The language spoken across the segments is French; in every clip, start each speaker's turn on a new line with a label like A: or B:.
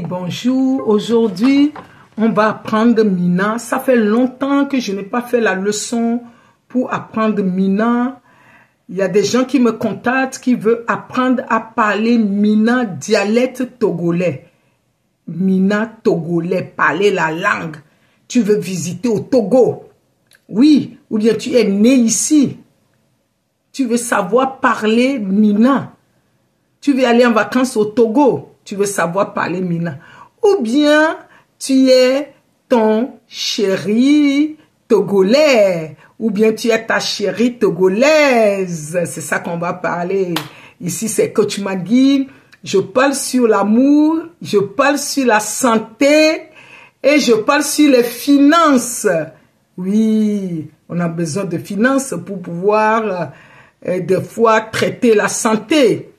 A: bonjour. Aujourd'hui, on va apprendre Mina. Ça fait longtemps que je n'ai pas fait la leçon pour apprendre Mina. Il y a des gens qui me contactent qui veulent apprendre à parler Mina, dialecte togolais. Mina togolais, parler la langue. Tu veux visiter au Togo. Oui, ou bien tu es né ici. Tu veux savoir parler Mina. Tu veux aller en vacances au Togo. Tu veux savoir parler Mina. Ou bien tu es ton chéri togolais. Ou bien tu es ta chérie togolaise. C'est ça qu'on va parler. Ici, c'est Coach Magui. Je parle sur l'amour. Je parle sur la santé. Et je parle sur les finances. Oui, on a besoin de finances pour pouvoir des fois traiter la santé.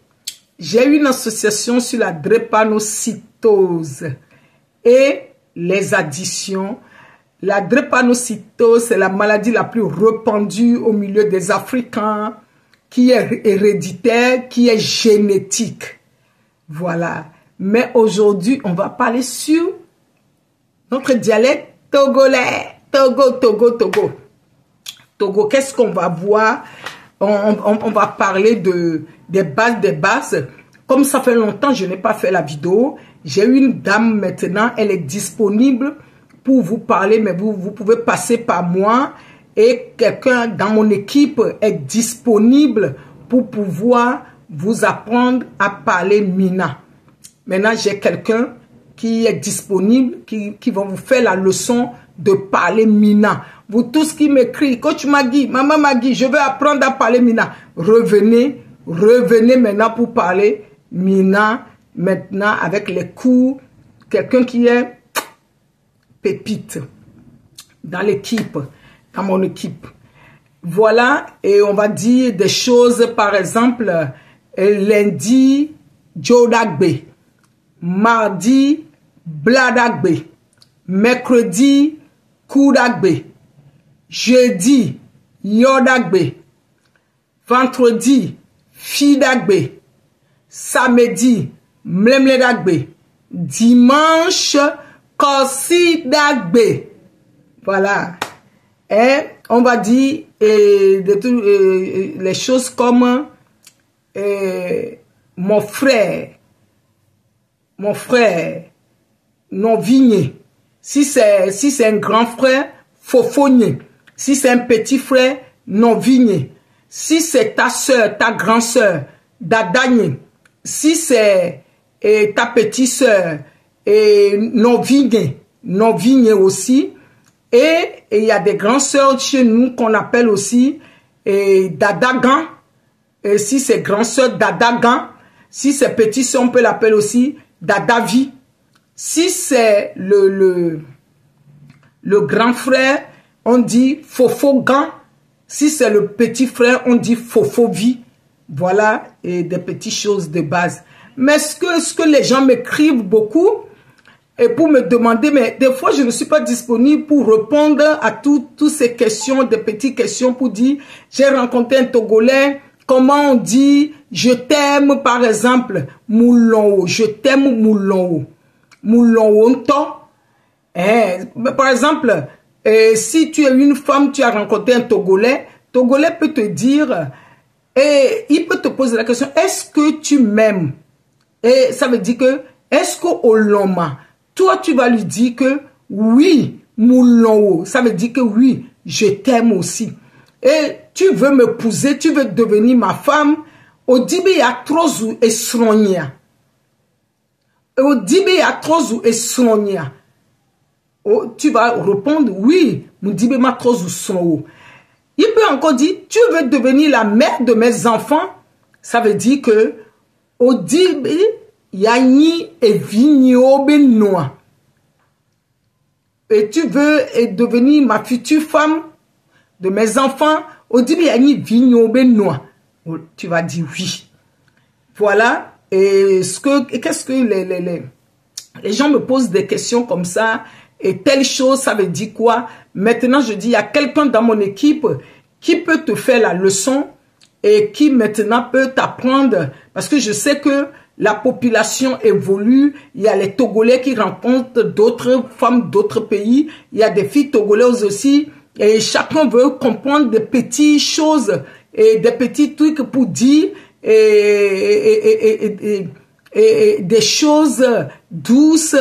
A: J'ai une association sur la drépanocytose et les addictions. La drépanocytose, c'est la maladie la plus répandue au milieu des Africains, qui est héréditaire, qui est génétique. Voilà. Mais aujourd'hui, on va parler sur notre dialecte togolais. Togo. Qu'est-ce qu'on va voir? On va parler des bases. Comme ça fait longtemps, je n'ai pas fait la vidéo. J'ai une dame maintenant, elle est disponible pour vous parler, mais vous pouvez passer par moi. Et quelqu'un dans mon équipe est disponible pour pouvoir vous apprendre à parler Mina. Maintenant, j'ai quelqu'un qui est disponible, qui va vous faire la leçon de parler Mina. Vous tous qui m'écrivez, Coach Magui, Maman Magui, je veux apprendre à parler Mina. Revenez maintenant pour parler Mina, maintenant avec les cours. Quelqu'un qui est pépite dans l'équipe, dans mon équipe. Voilà, et on va dire des choses, par exemple, lundi, Jodagbe, mardi, Bladagbe, mercredi, Koudagbe, jeudi, Yodagbe, vendredi, Fidagbe, samedi, Mlemledagbe, dimanche, Korsidagbe. Voilà. Et on va dire les choses comme mon frère, non vigné. Si c'est un grand frère, Fofogné. Si c'est un petit frère, non vigné. Si c'est ta soeur, ta grande soeur, Dadagné. Si c'est ta petite soeur, non vigné aussi. Et il y a des grandes soeurs chez nous qu'on appelle aussi Dadagan. Et si c'est grand soeur, Dadagan. Si c'est petit soeur, on peut l'appeler aussi Dadavi. Si c'est le grand frère, on dit Fofogan. Si c'est le petit frère, on dit Fofovi. Voilà, et des petites choses de base. Mais est-ce que les gens m'écrivent beaucoup et pour me demander, mais des fois je ne suis pas disponible pour répondre à toutes ces questions, des petites questions pour dire, j'ai rencontré un Togolais, comment on dit, je t'aime par exemple, Moulongo, je t'aime Moulongo. Moulongo, par exemple, si tu es une femme, tu as rencontré un Togolais peut te dire, et il peut te poser la question, est-ce que tu m'aimes? Et ça veut dire que, est-ce qu'au loma, toi tu vas lui dire que oui, Moulongo, ça veut dire que oui, je t'aime aussi. Et tu veux m'épouser, tu veux devenir ma femme, au dibe ya trozu esronia. Au dibe ya trozu esronia. Tu vas répondre oui, Moudibe ma trozu son. Il peut encore dire, tu veux devenir la mère de mes enfants. Ça veut dire que, au dibe, yani et vignobe noa. Et tu veux devenir ma future femme de mes enfants. Au dibe, yani vignobe noa. Tu vas dire oui. Voilà. Et qu'est-ce que les gens me posent des questions comme ça. Et telle chose, ça veut dire quoi? Maintenant, je dis, il y a quelqu'un dans mon équipe qui peut te faire la leçon et qui maintenant peut t'apprendre. Parce que je sais que la population évolue, il y a les Togolais qui rencontrent d'autres femmes d'autres pays, il y a des filles togolaises aussi, et chacun veut comprendre des petites choses et des petits trucs pour dire et des choses douces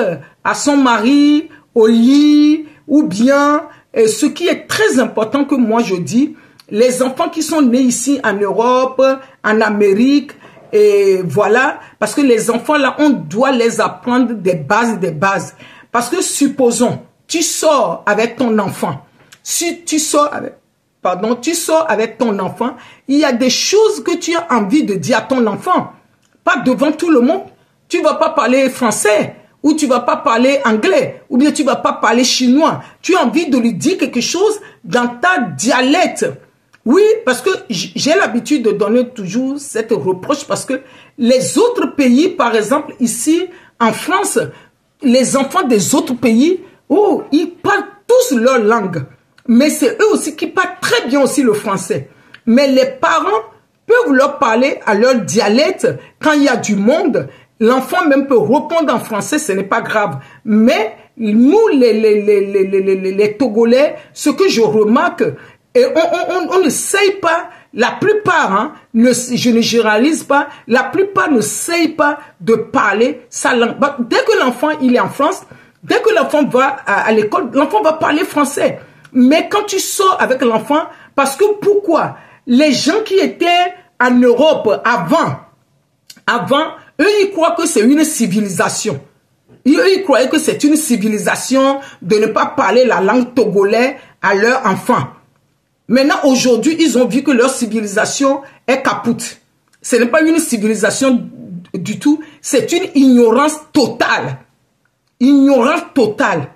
A: à son mari, au lit, ou bien, ce qui est très important que moi je dis, les enfants qui sont nés ici en Europe, en Amérique, et voilà, parce que les enfants là, on doit les apprendre des bases. Parce que supposons, tu sors avec ton enfant, si tu sors avec ton enfant, il y a des choses que tu as envie de dire à ton enfant, pas devant tout le monde. Tu vas pas parler français, ou tu vas pas parler anglais, ou bien tu vas pas parler chinois. Tu as envie de lui dire quelque chose dans ta dialecte. Oui, parce que j'ai l'habitude de donner toujours cette reproche parce que les autres pays, par exemple ici en France, les enfants des autres pays, oh, ils parlent tous leur langue. Mais c'est eux aussi qui parlent très bien aussi le français. Mais les parents peuvent leur parler à leur dialecte quand il y a du monde. L'enfant même peut répondre en français, ce n'est pas grave. Mais nous, les Togolais, ce que je remarque, et on ne sait pas, la plupart, hein, je ne généralise pas, la plupart ne savent pas de parler sa langue. Dès que l'enfant il est en France, dès que l'enfant va à l'école, l'enfant va parler français. Mais quand tu sors avec l'enfant, parce que pourquoi? Les gens qui étaient en Europe avant, eux ils croient que c'est une civilisation. Eux ils croyaient que c'est une civilisation de ne pas parler la langue togolaise à leurs enfants. Maintenant, aujourd'hui, ils ont vu que leur civilisation est capoute. Ce n'est pas une civilisation du tout, c'est une ignorance totale. Ignorance totale.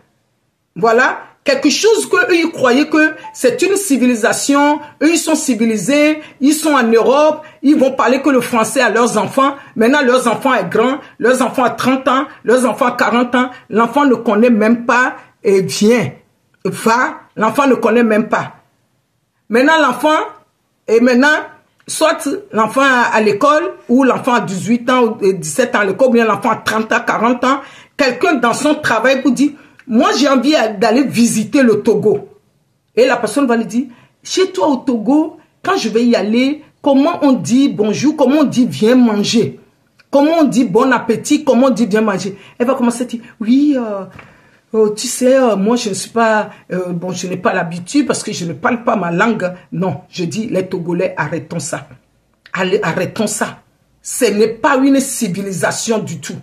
A: Voilà, quelque chose que eux, ils croyaient que c'est une civilisation, eux, ils sont civilisés, ils sont en Europe, ils vont parler que le français à leurs enfants. Maintenant, leurs enfants sont grands, leurs enfants ont 30 ans, leurs enfants ont 40 ans, l'enfant ne connaît même pas, et vient, va, l'enfant ne connaît même pas. Maintenant, l'enfant, soit l'enfant à l'école, ou l'enfant à 18 ans, ou 17 ans à l'école, ou bien l'enfant à 30 ans, 40 ans, quelqu'un dans son travail vous dit, moi j'ai envie d'aller visiter le Togo. Et la personne va lui dire, chez toi au Togo, quand je vais y aller, comment on dit bonjour, comment on dit viens manger, comment on dit bon appétit, comment on dit viens manger. Elle va commencer à dire, oui, tu sais, moi je ne suis pas, je n'ai pas l'habitude parce que je ne parle pas ma langue. Non, je dis, les Togolais, arrêtons ça. Allez, arrêtons ça. Ce n'est pas une civilisation du tout.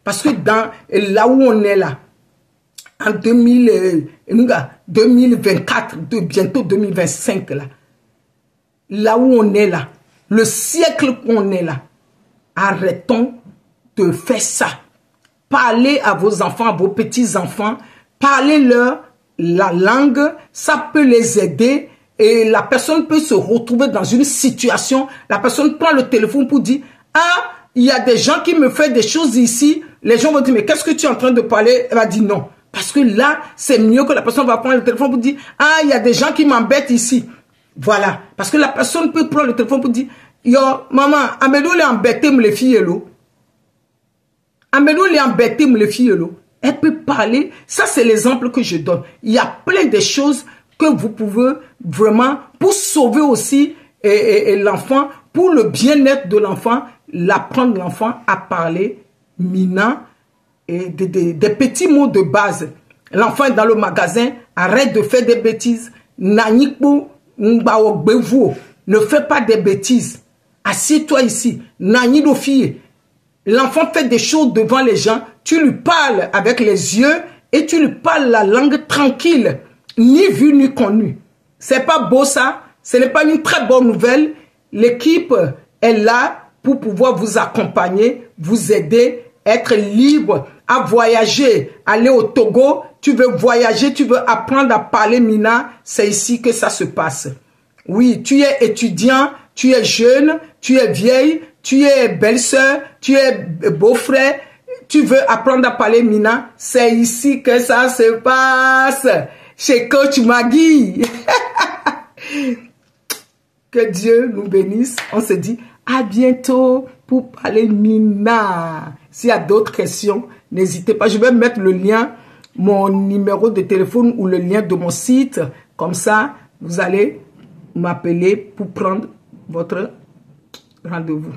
A: Parce que là où on est là, en 2024, bientôt 2025, là où on est là, le siècle qu'on est là, arrêtons de faire ça. Parlez à vos enfants, à vos petits-enfants, parlez-leur la langue, ça peut les aider et la personne peut se retrouver dans une situation, la personne prend le téléphone pour dire, ah, il y a des gens qui me font des choses ici, les gens vont dire, mais qu'est-ce que tu es en train de parler? Elle va dire non, parce que là, c'est mieux que la personne va prendre le téléphone pour dire, ah, il y a des gens qui m'embêtent ici. Voilà, parce que la personne peut prendre le téléphone pour dire, yo, maman, amène-nous les embêter, les filles, là. Amène-nous les embêter, les filles, là. Elle peut parler. Ça, c'est l'exemple que je donne. Il y a plein de choses que vous pouvez vraiment, pour sauver aussi l'enfant, pour le bien-être de l'enfant, l'apprendre l'enfant à parler Mina et des petits mots de base. L'enfant est dans le magasin, arrête de faire des bêtises. Ne fais pas des bêtises. Assieds-toi ici. L'enfant fait des choses devant les gens, tu lui parles avec les yeux et tu lui parles la langue tranquille, ni vu ni connu. C'est pas beau ça, ce n'est pas une très bonne nouvelle. L'équipe est là pour pouvoir vous accompagner, vous aider, être libre à voyager, aller au Togo. Tu veux voyager, tu veux apprendre à parler Mina, c'est ici que ça se passe. Oui, tu es étudiant, tu es jeune, tu es vieille, tu es belle-sœur, tu es beau-frère, tu veux apprendre à parler Mina, c'est ici que ça se passe, chez Coach Maggie. Que Dieu nous bénisse. On se dit à bientôt. pour parler Mina. S'il y a d'autres questions, n'hésitez pas. Je vais mettre le lien, mon numéro de téléphone ou le lien de mon site. Comme ça, vous allez m'appeler pour prendre votre rendez-vous.